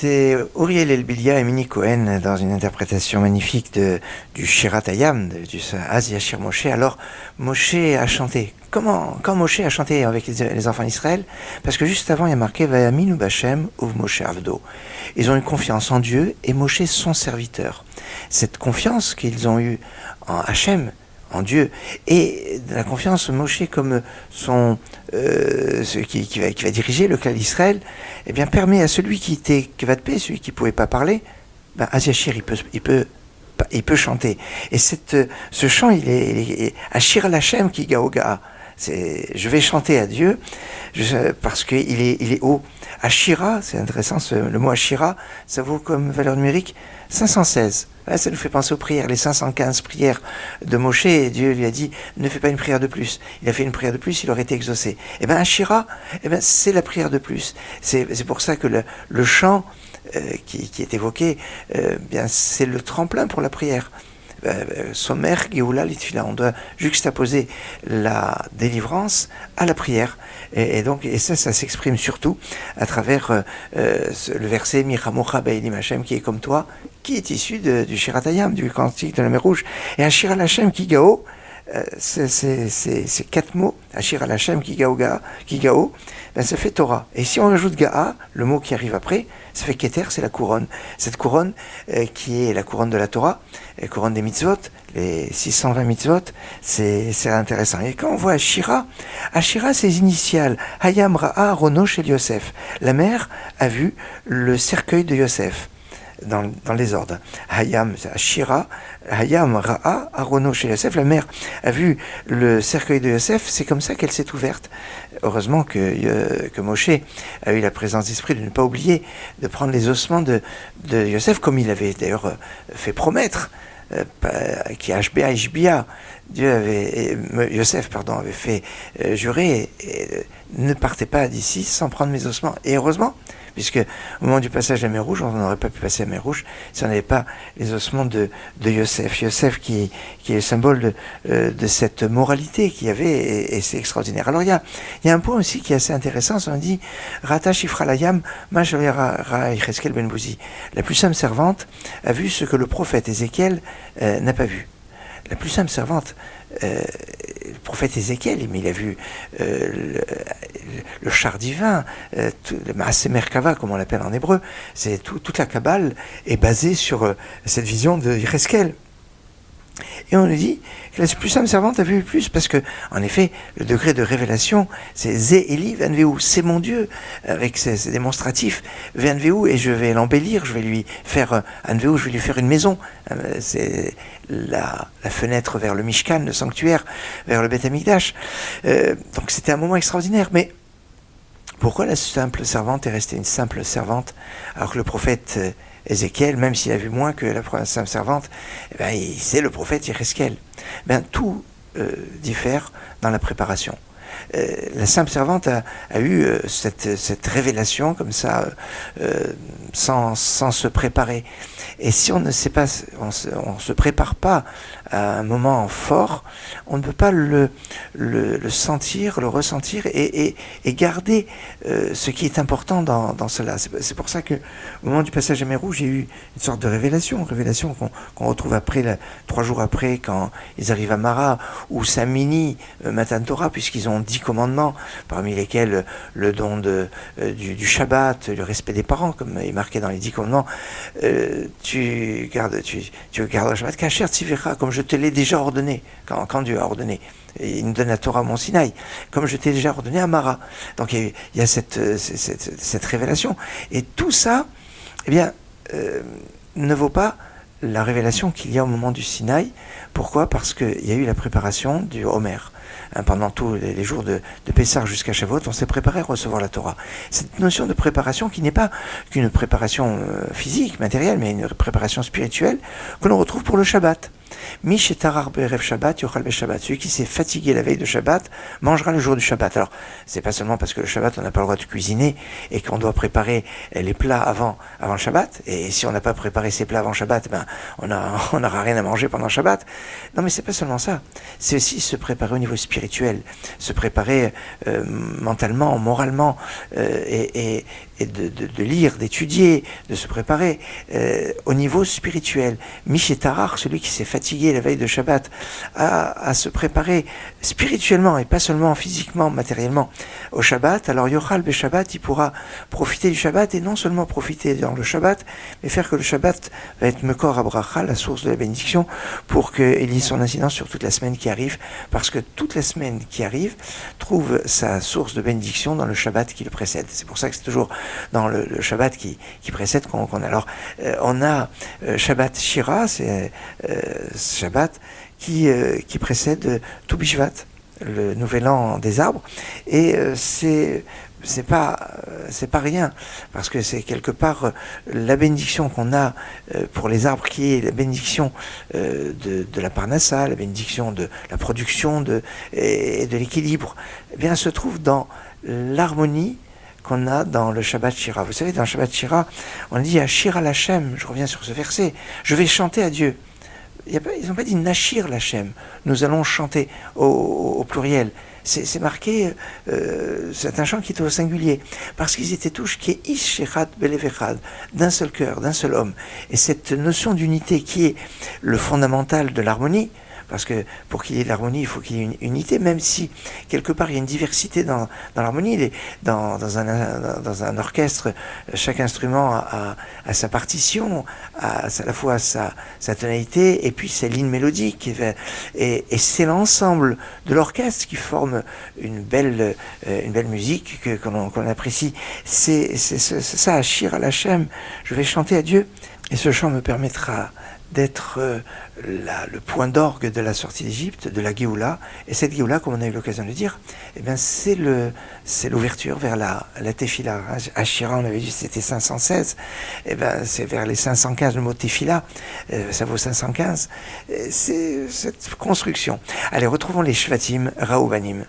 C'était Uriel Elbilia et Mini Cohen dans une interprétation magnifique du Shirat Hayam, du Az Yashir Moshe. Alors, Moshe a chanté. Quand Moshe a chanté avec les enfants d'Israël? Parce que juste avant, il y a marqué Vayaminu B'Hashem uv Moshe Avdo. Ils ont eu confiance en Dieu et Moshe son serviteur. Cette confiance qu'ils ont eue en Hachem, en Dieu, et de la confiance Moshe comme qui va diriger le clan d'Israël, eh bien permet à celui qui était Kevat-Pé, celui qui ne pouvait pas parler, ben Az-Yashir, il peut chanter. Et ce chant, il est Ashir al-Hashem ki gaoga. Je vais chanter à Dieu parce qu'il est haut. Ashira, c'est intéressant, le mot Ashira, ça vaut comme valeur numérique 516. Ouais, ça nous fait penser aux prières, les 515 prières de Moshe, et Dieu lui a dit, ne fais pas une prière de plus. Il a fait une prière de plus, il aurait été exaucé. Et bien Ashira, c'est la prière de plus. C'est pour ça que le chant qui est évoqué, bien c'est le tremplin pour la prière. Somer, Géoula, Litfila. On doit juxtaposer la délivrance à la prière. Et ça s'exprime surtout à travers le verset Miramocha Ba'elim Hashem, qui est comme toi, qui est issu du Shirat Hayam, du cantique de la mer Rouge. Et Ashir al-Hashem ki gao, c'est quatre mots, Ashir al-Hashem ki gao, ben ça fait Torah. Et si on ajoute Ga'a, le mot qui arrive après, ça fait Keter, c'est la couronne. Cette couronne qui est la couronne de la Torah, la couronne des mitzvot, les 620 mitzvot, c'est intéressant. Et quand on voit Ashira, ses initiales, Hayam Ra'a Rono Shel Yosef. La mère a vu le cercueil de Yosef. Dans les ordres. Hayam, Ashira, Hayam, Ra'a, Arono chez Yosef. La mère a vu le cercueil de Yosef, c'est comme ça qu'elle s'est ouverte. Heureusement que Moshe a eu la présence d'esprit de ne pas oublier de prendre les ossements de Yosef, comme il avait d'ailleurs fait promettre, qui Hashbea Ishbia. Yosef avait fait jurer, ne partez pas d'ici sans prendre mes ossements. Et heureusement, puisque au moment du passage de la mer Rouge, on n'aurait pas pu passer la mer Rouge si on n'avait pas les ossements de Yosef. Yosef qui est le symbole de cette moralité qu'il y avait, et c'est extraordinaire. Alors il y a un point aussi qui est assez intéressant, on dit Rata Shifra Layam Ra Yecheskel Ben Bouzi. La plus simple servante a vu ce que le prophète Ézéchiel n'a pas vu. La plus simple servante, le prophète Ézéchiel, mais il a vu le char divin, le Maaseh Merkava, comme on l'appelle en hébreu, c'est toute la Kabbale est basée sur cette vision de Yecheskel. Et on nous dit que la plus simple servante a vu plus, parce que, en effet, le degré de révélation, c'est Zé Eli Venveu, c'est mon Dieu, avec ses démonstratifs, Venveu, et je vais l'embellir, je vais lui faire Anveu, je vais lui faire une maison. C'est la fenêtre vers le Mishkan, le sanctuaire, vers le Beth Amikdash. Donc c'était un moment extraordinaire, mais pourquoi la simple servante est restée une simple servante, alors que le prophète Ézéchiel, même s'il a vu moins que la simple servante, c'est le prophète Yecheskel. Tout diffère dans la préparation. la simple servante a eu cette révélation comme ça, sans se préparer. Et si on ne sait pas, on se prépare pas à un moment fort, on ne peut pas le sentir, le ressentir et garder ce qui est important dans cela. C'est pour ça que au moment du passage à mer Rouge, j'ai eu une sorte de révélation qu'on retrouve après, 3 jours après, quand ils arrivent à Mara, ou Samini, Matan Torah, puisqu'ils ont 10 commandements, parmi lesquels le don du Shabbat, le respect des parents, comme est marqué dans les 10 commandements. Tu gardes le Shabbat, Kacher Tzivera, comme je te l'ai déjà ordonné, quand Dieu a ordonné. Et il nous donne la Torah à Mont Sinaï, comme je t'ai déjà ordonné à Mara. Donc il y a cette révélation. Et tout ça, eh bien, ne vaut pas la révélation qu'il y a au moment du Sinaï. Pourquoi ? Parce qu'il y a eu la préparation du Homer. Pendant tous les jours de Pessah jusqu'à Shavuot, on s'est préparé à recevoir la Torah. Cette notion de préparation qui n'est pas qu'une préparation physique, matérielle, mais une préparation spirituelle que l'on retrouve pour le Shabbat. Mishetarar be'erev Shabbat, yochal be'Shabbat. Celui qui s'est fatigué la veille de Shabbat mangera le jour du Shabbat. Alors, c'est pas seulement parce que le Shabbat, on n'a pas le droit de cuisiner et qu'on doit préparer les plats avant le Shabbat. Et si on n'a pas préparé ses plats avant Shabbat, ben, on n'aura rien à manger pendant Shabbat. Non, mais c'est pas seulement ça. C'est aussi se préparer au niveau spirituel, se préparer mentalement, moralement, et de lire, d'étudier, de se préparer au niveau spirituel. Mishetarar, celui qui s'est fatigué la veille de Shabbat, à se préparer spirituellement et pas seulement physiquement, matériellement au Shabbat. Alors Yochal be Shabbat, il pourra profiter du Shabbat et non seulement profiter dans le Shabbat, mais faire que le Shabbat va être Mekor Abracha, la source de la bénédiction, pour qu'il y ait son incidence sur toute la semaine qui arrive, parce que toute la semaine qui arrive trouve sa source de bénédiction dans le Shabbat qui le précède. C'est pour ça que c'est toujours dans le Shabbat qui précède qu'on a. Alors, on a Shabbat Shira, c'est Shabbat qui précède Tu Bishvat, le nouvel an des arbres, et c'est pas rien, parce que c'est quelque part la bénédiction qu'on a pour les arbres, qui est la bénédiction de la parnassa, la bénédiction de la production et de l'équilibre, eh bien, se trouve dans l'harmonie qu'on a dans le Shabbat Shira. Vous savez, dans le Shabbat Shira, on dit à Shira Lachem, je reviens sur ce verset, je vais chanter à Dieu. Ils n'ont pas dit Nashir Lachem, nous allons chanter au pluriel. C'est marqué, c'est un chant qui est au singulier, parce qu'ils étaient tous qui est Ish Shechad Belev Echad, d'un seul cœur, d'un seul homme. Et cette notion d'unité qui est le fondamental de l'harmonie, parce que pour qu'il y ait de l'harmonie, il faut qu'il y ait une unité, même si quelque part il y a une diversité dans l'harmonie. Dans un orchestre, chaque instrument a sa partition, à la fois sa tonalité et puis sa ligne mélodique. Et c'est l'ensemble de l'orchestre qui forme une belle musique qu'on apprécie. C'est ça, Shir al Hashem, je vais chanter à Dieu, et ce chant me permettra d'être le point d'orgue de la sortie d'Égypte, de la Géoula. Et cette Géoula, comme on a eu l'occasion de dire, eh bien, c'est l'ouverture vers la Tefila. À Shira, on avait dit c'était 516. Eh bien, c'est vers les 515, le mot Tefila, ça vaut 515. C'est cette construction. Allez, retrouvons les Shvatim, Raouvanim.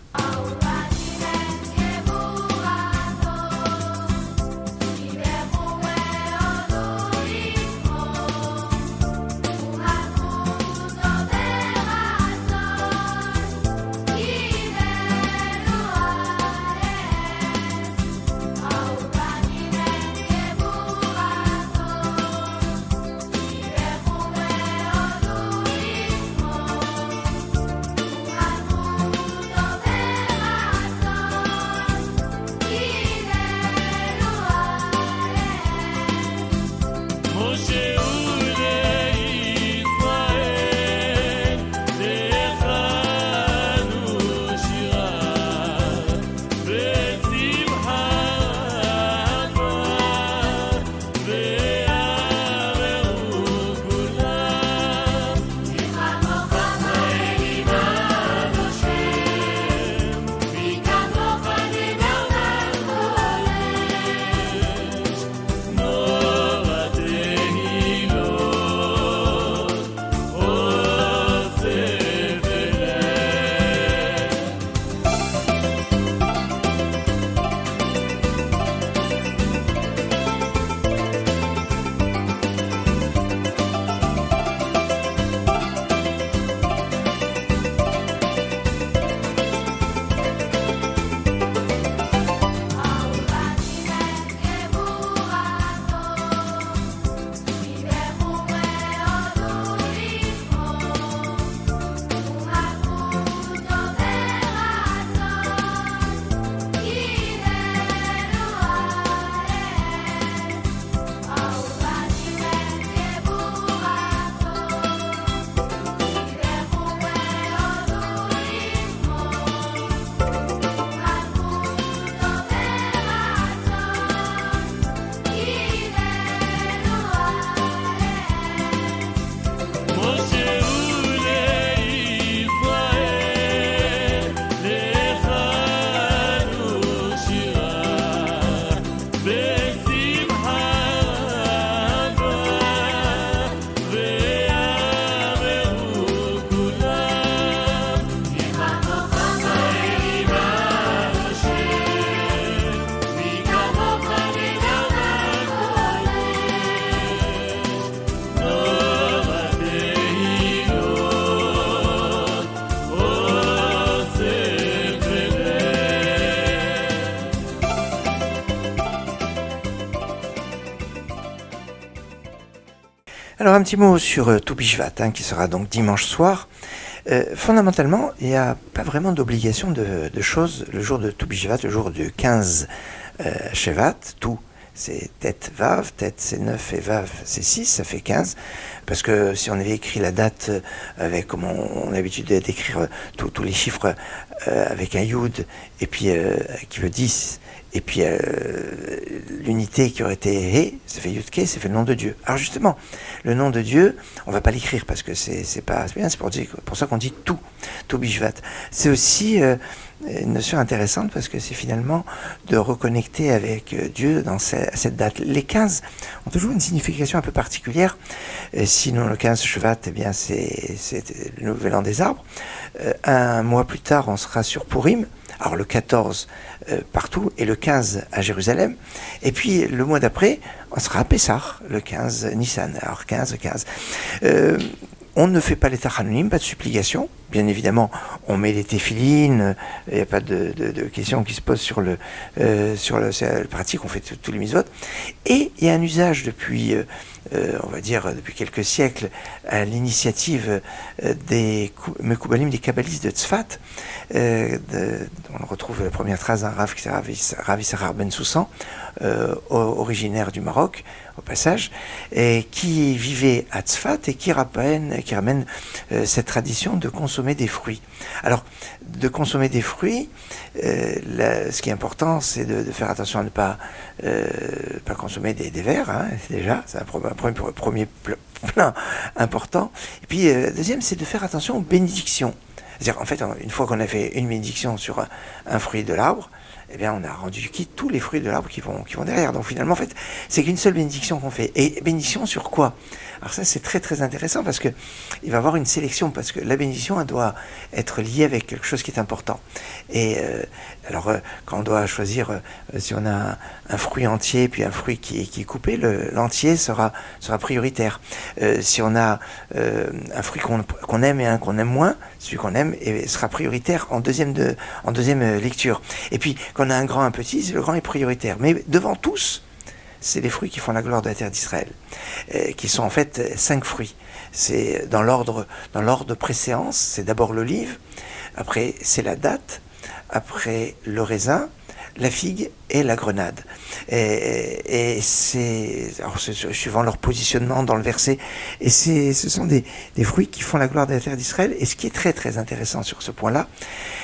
Alors un petit mot sur Tou Bishvat, qui sera donc dimanche soir. Fondamentalement, il n'y a pas vraiment d'obligation de choses le jour de Tou Bishvat, le jour du 15 Shevat. Tout, c'est Tet Vav, Tet c'est 9 et Vav c'est 6, ça fait 15. Parce que si on avait écrit la date avec, comme on a l'habitude d'écrire tous les chiffres avec un Yud, et puis qui veut 10, et puis l'unité qui aurait été He, ça fait Yudke, ça fait le nom de Dieu. Alors justement, le nom de Dieu, on va pas l'écrire parce que c'est pas bien, c'est pour ça qu'on dit tout Bishvat. C'est aussi une notion intéressante parce que c'est finalement de reconnecter avec Dieu dans cette date. Les 15 ont toujours une signification un peu particulière. Sinon le 15 Shvat, eh bien c'est le nouvel an des arbres. Un mois plus tard, on sera sur Purim. Alors le 14 partout et le 15 à Jérusalem. Et puis le mois d'après, on sera à Pessah, le 15 Nissan. Alors 15. On ne fait pas les tachanonim, pas de supplication. Bien évidemment, on met les téphilines, il n'y a pas de questions qui se posent sur le pratique, on fait tous les mitzvot. Et il y a un usage depuis, on va dire, depuis quelques siècles, à l'initiative des Mekoubalim, des Kabbalistes de Tzfat. On retrouve la première trace d'un Rav qui s'appelle Rav Issachar Ben Soussan, originaire du Maroc, au passage, et qui vivait à Tzfat et qui ramène cette tradition de consommer des fruits. Alors, de consommer des fruits, ce qui est important, c'est de faire attention à ne pas consommer des verres, déjà, c'est un premier plan important. Et puis, deuxième, c'est de faire attention aux bénédictions. C'est-à-dire, en fait, une fois qu'on a fait une bénédiction sur un fruit de l'arbre, eh bien, on a rendu quitte tous les fruits de l'arbre qui vont derrière. Donc, finalement, en fait, c'est qu'une seule bénédiction qu'on fait. Et bénédiction sur quoi? Alors ça, c'est très, très intéressant parce que il va y avoir une sélection, parce que la bénédiction, elle doit être liée avec quelque chose qui est important. Et quand on doit choisir, si on a un fruit entier, puis un fruit qui est coupé, l'entier sera prioritaire. Si on a un fruit qu'on aime et un qu'on aime moins, celui qu'on aime sera prioritaire en deuxième lecture. Et puis, quand on a un grand, un petit, le grand est prioritaire. Mais devant tous, c'est les fruits qui font la gloire de la terre d'Israël, qui sont en fait 5 fruits. C'est dans l'ordre de préséance, c'est d'abord l'olive, après c'est la date, après le raisin, la figue et la grenade. Et c'est suivant leur positionnement dans le verset. Et ce sont des fruits qui font la gloire de la terre d'Israël. Et ce qui est très très intéressant sur ce point-là,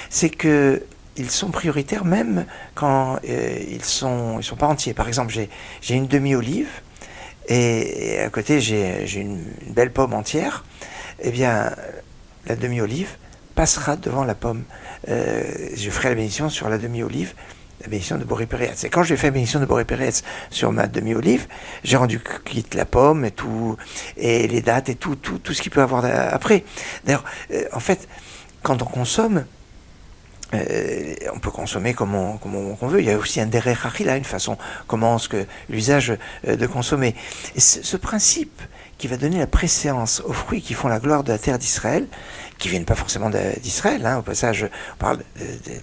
c'est que ils sont prioritaires même quand ils sont pas entiers. Par exemple, j'ai une demi-olive et à côté j'ai une belle pomme entière. Eh bien, la demi-olive passera devant la pomme. Je ferai la bénédiction sur la demi-olive, la bénédiction de Boré Péretz. Et quand j'ai fait la bénédiction de Boré Péretz sur ma demi-olive, j'ai rendu quitte la pomme et tout, et les dates et tout ce qu'il peut avoir après. D'ailleurs, en fait, quand on consomme, on peut consommer comme on veut. Il y a aussi un derech achila, une façon, l'usage de consommer. Et ce principe qui va donner la préséance aux fruits qui font la gloire de la terre d'Israël, qui viennent pas forcément d'Israël, au passage, on parle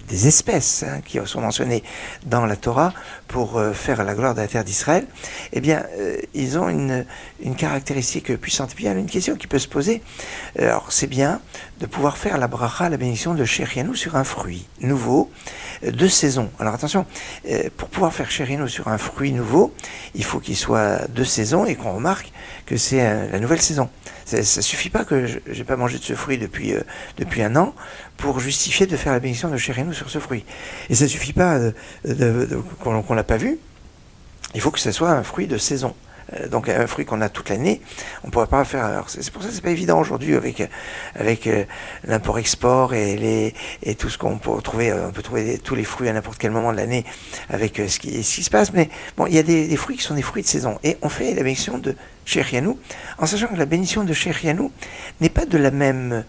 des espèces qui sont mentionnées dans la Torah pour faire la gloire de la terre d'Israël, eh bien, ils ont une caractéristique puissante. Puis il y a une question qui peut se poser. Alors, c'est bien de pouvoir faire la bracha, la bénédiction de Shérianou sur un fruit nouveau, de saison. Alors attention, pour pouvoir faire Shérianou sur un fruit nouveau, il faut qu'il soit de saison et qu'on remarque que c'est la nouvelle saison. Ça suffit pas que j'ai pas mangé de ce fruit depuis un an pour justifier de faire la bénédiction de Shérianou sur ce fruit. Et ça suffit pas qu'on l'a pas vu. Il faut que ce soit un fruit de saison. Donc un fruit qu'on a toute l'année, on ne pourrait pas faire. Alors c'est pour ça que c'est pas évident aujourd'hui avec l'import-export et tout ce qu'on peut trouver. On peut trouver tous les fruits à n'importe quel moment de l'année avec ce qui se passe. Mais bon, il y a des fruits qui sont des fruits de saison et on fait la bénédiction de Shérianou en sachant que la bénédiction de Shérianou n'est pas de la même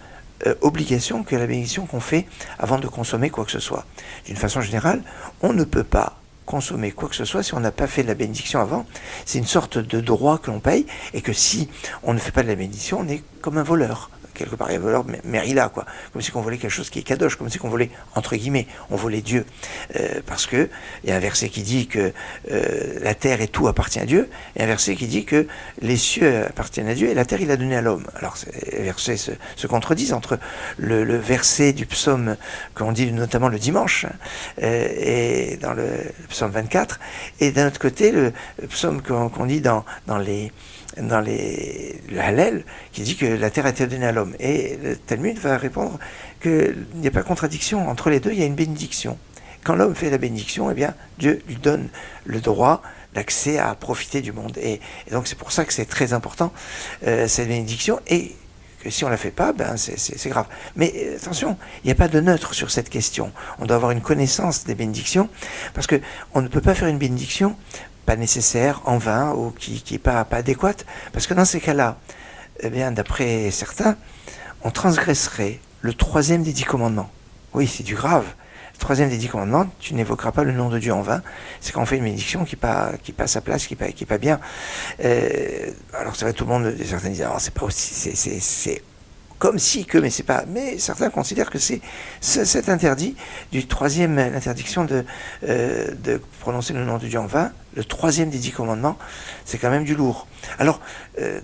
obligation que la bénédiction qu'on fait avant de consommer quoi que ce soit. D'une façon générale, on ne peut pas consommer quoi que ce soit si on n'a pas fait de la bénédiction avant. C'est une sorte de droit que l'on paye et que si on ne fait pas de la bénédiction, on est comme un voleur. quelque part. Il y a voleur Merila, quoi. Comme si on volait quelque chose qui est kadosh, comme si on volait, entre guillemets, on volait Dieu. Parce que il y a un verset qui dit que la terre et tout appartient à Dieu, et un verset qui dit que les cieux appartiennent à Dieu et la terre il a donné à l'homme. Alors les versets se contredisent entre le verset du psaume qu'on dit notamment le dimanche, et dans le psaume 24, et d'un autre côté le psaume qu'on dit dans le Hallel, qui dit que la terre a été donnée à l'homme. Et le Talmud va répondre qu'il n'y a pas de contradiction entre les deux, il y a une bénédiction. Quand l'homme fait la bénédiction, eh bien, Dieu lui donne le droit d'accès à profiter du monde. Et donc c'est pour ça que c'est très important, cette bénédiction, et que si on ne la fait pas, ben c'est grave. Mais attention, il n'y a pas de neutre sur cette question. On doit avoir une connaissance des bénédictions, parce qu'on ne peut pas faire une bénédiction pas nécessaire, en vain, ou qui n'est pas adéquate, parce que dans ces cas-là, eh bien, d'après certains, on transgresserait le 3e des 10 commandements. Oui, c'est du grave. Le 3e des 10 commandements, tu n'évoqueras pas le nom de Dieu en vain. C'est quand on fait une bénédiction qui pas à sa place, qui est pas bien. Alors c'est vrai, tout le monde, certains disent, c'est pas aussi, c'est comme si que, mais c'est pas. Mais certains considèrent que c'est cet interdit du 3e, l'interdiction de prononcer le nom de Dieu en vain, le 3e des 10 commandements, c'est quand même du lourd. Alors,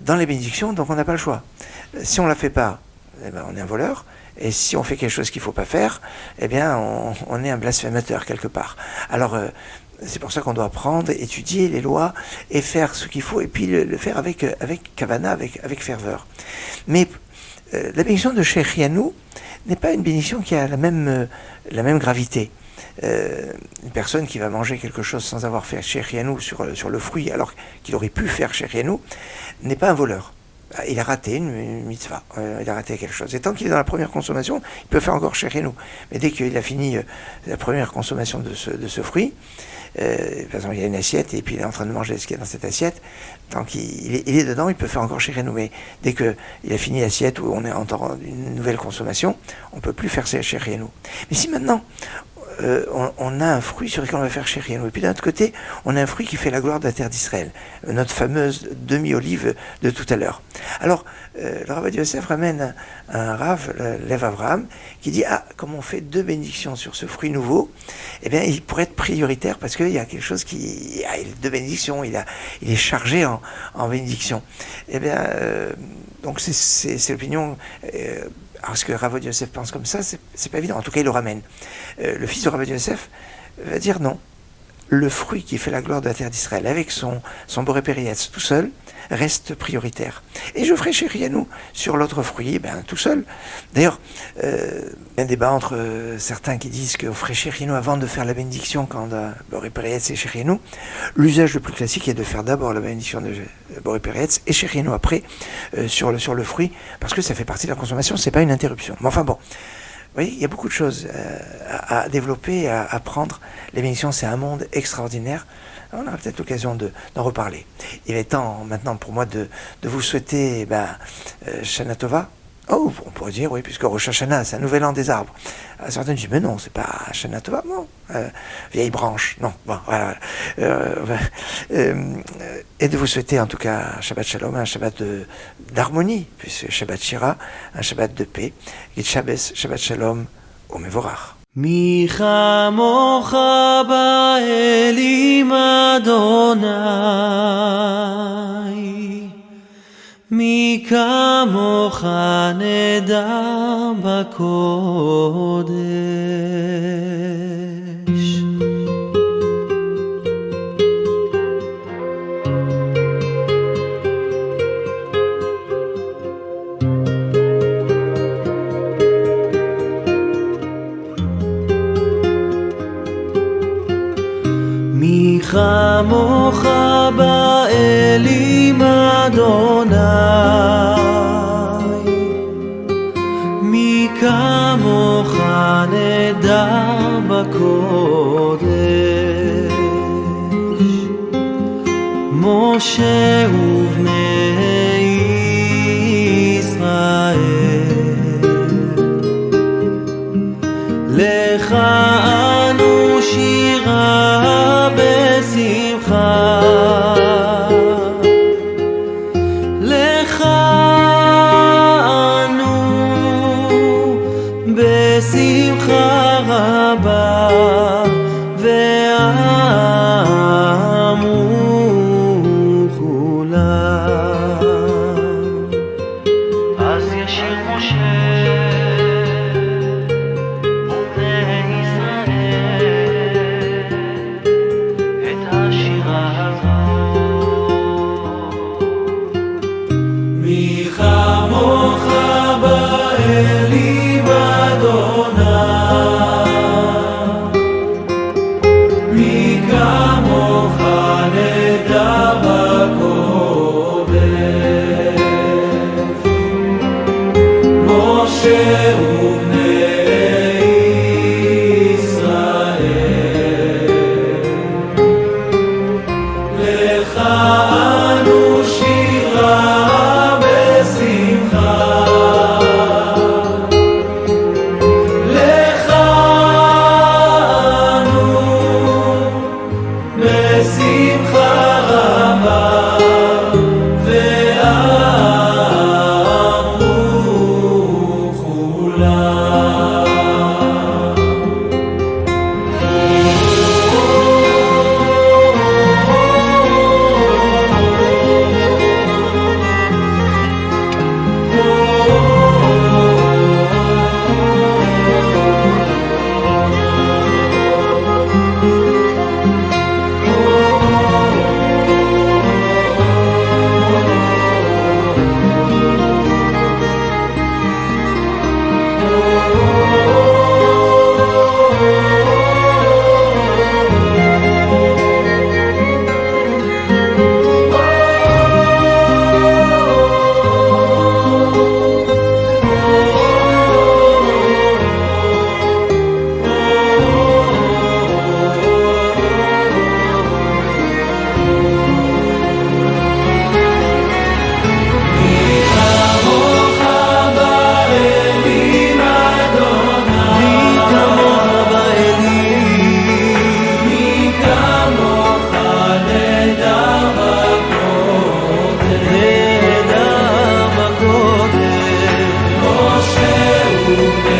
dans les bénédictions, donc on n'a pas le choix. Si on la fait pas, eh ben, on est un voleur. Et si on fait quelque chose qu'il ne faut pas faire, eh bien, on est un blasphémateur quelque part. Alors, c'est pour ça qu'on doit apprendre, étudier les lois et faire ce qu'il faut, et puis le faire avec kavana, avec ferveur. Mais la bénédiction de Shechianu n'est pas une bénédiction qui a la même gravité. Une personne qui va manger quelque chose sans avoir fait Shechianu sur le fruit, alors qu'il aurait pu faire Shechianu, n'est pas un voleur. Il a raté une mitzvah, il a raté quelque chose. Et tant qu'il est dans la première consommation, il peut faire encore Shechianu. Mais dès qu'il a fini la première consommation de ce fruit, par exemple, il y a une assiette et puis il est en train de manger ce qu'il y a dans cette assiette, tant qu'il est dedans, il peut faire encore Shechianu. Mais dès qu'il a fini l'assiette où on est en une nouvelle consommation, on ne peut plus faire Shechianu. Mais si maintenant, on a un fruit sur lequel on va faire Shechianu. Et puis d'un autre côté, on a un fruit qui fait la gloire de la terre d'Israël, notre fameuse demi-olive de tout à l'heure. Alors, le Rav Yosef ramène un Rav, Lev Avraham, qui dit, comme on fait 2 bénédictions sur ce fruit nouveau, eh bien, il pourrait être prioritaire parce qu'il y a quelque chose il a 2 bénédictions, il est chargé en bénédiction. Eh bien, donc c'est l'opinion. Alors, est-ce que Rav Yosef pense comme ça? C'est pas évident. En tout cas, il le ramène. Le fils de Rav Yosef va dire non. Le fruit qui fait la gloire de la terre d'Israël, avec son boré périetz tout seul, reste prioritaire. Et je ferai Shechianu sur l'autre fruit, tout seul. D'ailleurs, il y a un débat entre certains qui disent qu'on ferait Shechianu avant de faire la bénédiction quand boré périetz et Shechianu. L'usage le plus classique est de faire d'abord la bénédiction de boré périetz et Shechianu après sur le fruit, parce que ça fait partie de la consommation, c'est pas une interruption. Mais enfin bon. Vous voyez, il y a beaucoup de choses à développer, à apprendre. Les bénédictions, c'est un monde extraordinaire. On aura peut-être l'occasion d'en reparler. Il est temps maintenant pour moi de vous souhaiter Shana Tova. Oh, on pourrait dire, oui, puisque Rosh Hashanah, c'est un nouvel an des arbres. Certains disent, mais non, c'est pas Shana Tova, non. Vieille branche, non. Bon, voilà. Et de vous souhaiter en tout cas un Shabbat Shalom, un Shabbat d'harmonie, puisque Shabbat Shira, un Shabbat de paix. Et Shabbat Shalom, au Mevorach. מי כמוך באלים אדוני, מי כמוך נדר בקודש. מי כמוך באלים אדוני, מי כמוך נדר בקודש. משה ובני ישראל, לך אנו שירה בשמחה, לך אנו נהדר בקודש, משה ובני